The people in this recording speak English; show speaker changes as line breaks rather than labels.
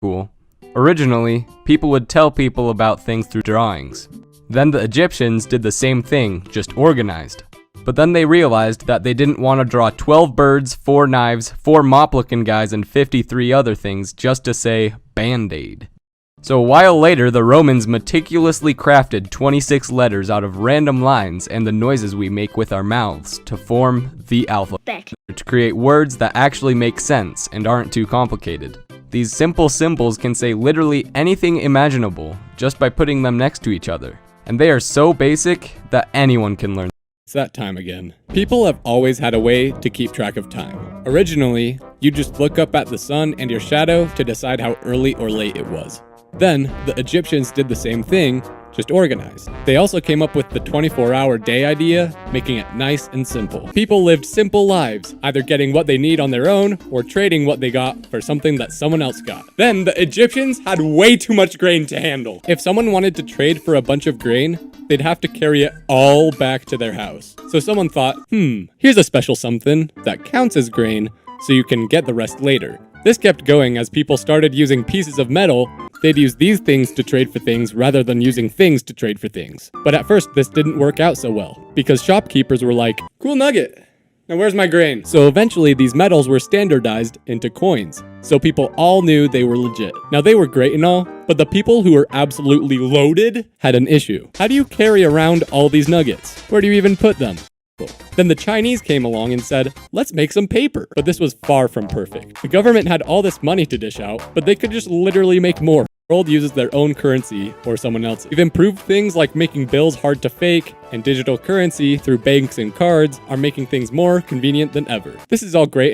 cool. Originally, people would tell people about things through drawings. Then the Egyptians did the same thing, just organized. But then they realized that they didn't want to draw 12 birds, 4 knives, 4 mop-looking guys, and 53 other things just to say Band-Aid. So a while later, the Romans meticulously crafted 26 letters out of random lines and the noises we make with our mouths to form the alphabet, to create words that actually make sense and aren't too complicated. These simple symbols can say literally anything imaginable just by putting them next to each other. And they are so basic that anyone can learn.
It's that time again. People have always had a way to keep track of time. Originally, you just look up at the sun and your shadow to decide how early or late it was. Then, the Egyptians did the same thing, just organized. They also came up with the 24-hour day idea, making it nice and simple. People lived simple lives, either getting what they need on their own or trading what they got for something that someone else got. Then, the Egyptians had way too much grain to handle. If someone wanted to trade for a bunch of grain, they'd have to carry it all back to their house. So someone thought, here's a special something that counts as grain, so you can get the rest later. This kept going as people started using pieces of metal. They'd use these things to trade for things rather than using things to trade for things. But at first, this didn't work out so well, because shopkeepers were like, cool nugget, now where's my grain? So eventually, these metals were standardized into coins, so people all knew they were legit. Now they were great and all, but the people who were absolutely loaded had an issue. How do you carry around all these nuggets? Where do you even put them? Then the Chinese came along and said, let's make some paper. But this was far from perfect. The government had all this money to dish out, but they could just literally make more. The world uses their own currency or someone else's. We've improved things like making bills hard to fake, and digital currency through banks and cards are making things more convenient than ever. This is all great.